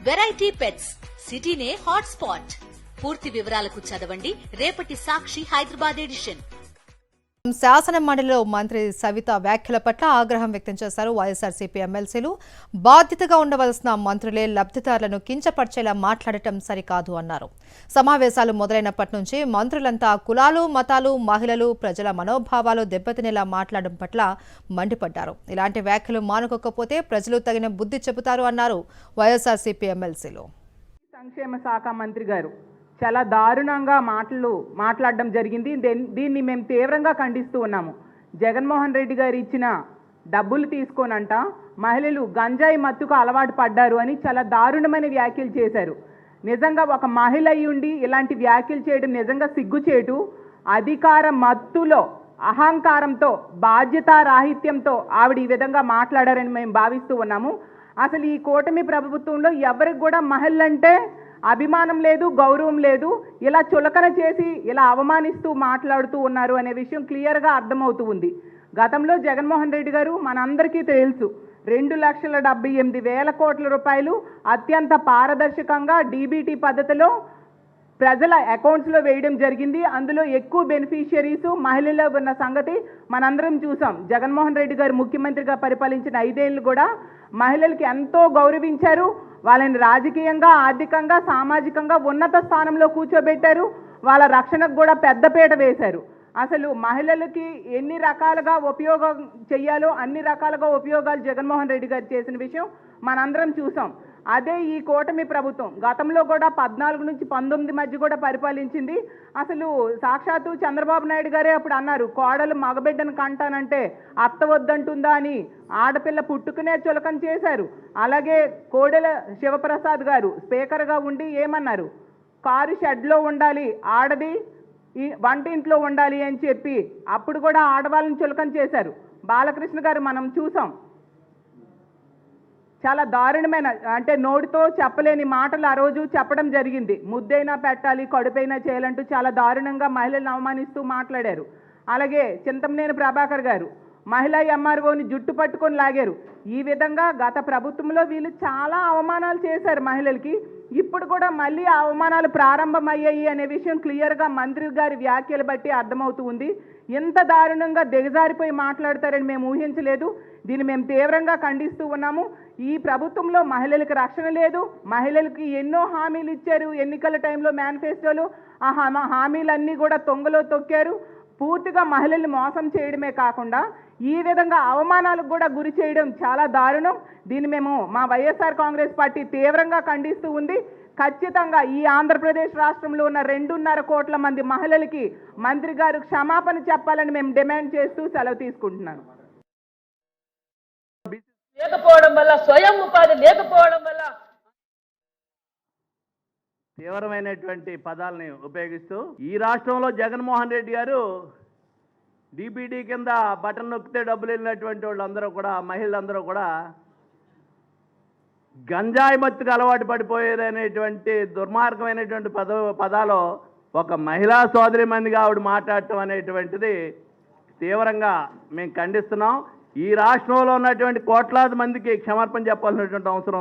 Variety pets సిటీనే hot spot. పూర్తి వివరాలకు చదవండి రేపటి సాక్షి హైదరాబాద్ ఎడిషన్. శాసన మండలిలో మంత్రి సవిత వ్యాఖ్యల పట్ల ఆగ్రహం వ్యక్తం చేశారు వైఎస్ఆర్సీపీ ఎమ్మెల్సీలు. బాధ్యతగా ఉండవలసిన మంత్రులే లబ్ధిదారులను కించపరిచేలా మాట్లాడటం సరికాదు అన్నారు. సమావేశాలు మొదలైనప్పటి నుంచి మంత్రులంతా కులాలు, మతాలు, మహిళలు, ప్రజల మనోభావాలు దెబ్బతినేలా మాట్లాడడం పట్ల మండిపడ్డారు. ఇలాంటి వ్యాఖ్యలు మానుకోకపోతే ప్రజలు తగిన బుద్ధి చెబుతారు అన్నారు వైఎస్ఆర్సీపీ ఎమ్మెల్సీలు. సంక్షేమ శాఖ మంత్రి గారు చాలా దారుణంగా మాట్లాడడం జరిగింది. దీన్ని మేము తీవ్రంగా ఖండిస్తూ ఉన్నాము. జగన్మోహన్ రెడ్డి గారు ఇచ్చిన డబ్బులు తీసుకోనంట మహిళలు గంజాయి మత్తుకు అలవాటు పడ్డారు అని చాలా దారుణమైన వ్యాఖ్యలు చేశారు. నిజంగా ఒక మహిళ అయ్యుండి ఇలాంటి వ్యాఖ్యలు చేయడం నిజంగా సిగ్గుచేటు. అధికార మత్తులో అహంకారంతో బాధ్యతారాహిత్యంతో ఆవిడ ఈ విధంగా మాట్లాడారని మేము భావిస్తూ ఉన్నాము. అసలు ఈ కూటమి ప్రభుత్వంలో ఎవరికి కూడా మహిళలంటే అభిమానం లేదు, గౌరవం లేదు. ఇలా చులకన చేసి ఇలా అవమానిస్తూ మాట్లాడుతూ ఉన్నారు అనే విషయం క్లియర్గా అర్థమవుతూ ఉంది. గతంలో జగన్మోహన్ రెడ్డి గారు మనందరికీ తెలుసు 2,78,000 కోట్ల రూపాయలు అత్యంత పారదర్శకంగా డీబీటీ పద్ధతిలో ప్రజల అకౌంట్స్లో వేయడం జరిగింది. అందులో ఎక్కువ బెనిఫిషియరీస్ మహిళలు ఉన్న సంగతి మనందరం చూసాం. జగన్మోహన్ రెడ్డి గారు ముఖ్యమంత్రిగా పరిపాలించిన 5 ఏళ్ళు కూడా మహిళలకి ఎంతో గౌరవించారు. వాళ్ళని రాజకీయంగా, ఆర్థికంగా, సామాజికంగా ఉన్నత స్థానంలో కూర్చోబెట్టారు. వాళ్ళ రక్షణకు కూడా పెద్దపీట వేశారు. అసలు మహిళలకి ఎన్ని రకాలుగా ఉపయోగం చేయాలో అన్ని రకాలుగా ఉపయోగాలు జగన్మోహన్ రెడ్డి గారు చేసిన విషయం మనందరం చూసాం. అదే ఈ కూటమి ప్రభుత్వం గతంలో కూడా 14 నుంచి 19 మధ్య కూడా పరిపాలించింది. అసలు సాక్షాత్తు చంద్రబాబు నాయుడు గారే అప్పుడు అన్నారు, కోడలు మగబిడ్డను కంటానంటే అత్త వద్దంటుందా అని. ఆడపిల్ల పుట్టుకునే చులకన చేశారు. అలాగే కోడెల శివప్రసాద్ గారు స్పీకర్గా ఉండి ఏమన్నారు, కారు షెడ్లో ఉండాలి, ఆడది ఈ వంటింట్లో ఉండాలి అని చెప్పి అప్పుడు కూడా ఆడవాళ్ళని చులకన చేశారు. బాలకృష్ణ గారు మనం చూసాం. చాలా దారుణమైన అంటే నోటితో చెప్పలేని మాటలు ఆ రోజు చెప్పడం జరిగింది. ముద్దైనా పెట్టాలి, కడుపైనా చేయాలంటూ చాలా దారుణంగా మహిళలను అవమానిస్తూ మాట్లాడారు. అలాగే చింతమనేని ప్రభాకర్ గారు మహిళా ఎంఆర్ఓని జుట్టు పట్టుకొని లాగారు. ఈ విధంగా గత ప్రభుత్వంలో వీళ్ళు చాలా అవమానాలు చేశారు మహిళలకి. ఇప్పుడు కూడా మళ్ళీ ఆ అవమానాలు ప్రారంభమయ్యాయి అనే విషయం క్లియర్గా మంత్రి గారి వ్యాఖ్యలు బట్టి అర్థమవుతూ ఉంది. ఎంత దారుణంగా దిగజారిపోయి మాట్లాడతారని మేము ఊహించలేదు. దీన్ని మేము తీవ్రంగా ఖండిస్తూ ఉన్నాము. ఈ ప్రభుత్వంలో మహిళలకు రక్షణ లేదు. మహిళలకి ఎన్నో హామీలు ఇచ్చారు ఎన్నికల టైంలో మేనిఫెస్టోలు. ఆ హామీలన్నీ కూడా తొంగలో తొక్కారు. పూర్తిగా మహిళల్ని మోసం చేయడమే కాకుండా ఈ విధంగా అవమానాలకు కూడా గురి చేయడం చాలా దారుణం. దీన్ని మేము మా వైఎస్ఆర్ కాంగ్రెస్ పార్టీ తీవ్రంగా ఖండిస్తూ ఉంది. ఖచ్చితంగా ఈ ఆంధ్రప్రదేశ్ రాష్ట్రంలో ఉన్న 2.5 కోట్ల మంది మహిళలకి మంత్రి గారు క్షమాపణ చెప్పాలని మేము డిమాండ్ చేస్తూ సెలవు తీసుకుంటున్నాను. లేకపోవడం వల్ల, స్వయం ఉపాధి లేకపోవడం వల్ల తీవ్రమైనటువంటి పదాలని ఉపయోగిస్తూ ఈ రాష్ట్రంలో జగన్మోహన్ రెడ్డి గారు డీబీటీ కింద బటన్ నొక్కితే డబ్బులు వెళ్ళినటువంటి వాళ్ళందరూ కూడా, మహిళలందరూ కూడా గంజాయి మత్తుకు అలవాటు పడిపోయేదనేటువంటి దుర్మార్గమైనటువంటి పదాలు ఒక మహిళా సోదరి మందిగా ఆవిడ మాట్లాడటం అనేటువంటిది తీవ్రంగా మేము ఖండిస్తున్నాం. ఈ రాష్ట్రంలో ఉన్నటువంటి కోట్లాది మందికి క్షమాపణ చెప్పాల్సినటువంటి అవసరం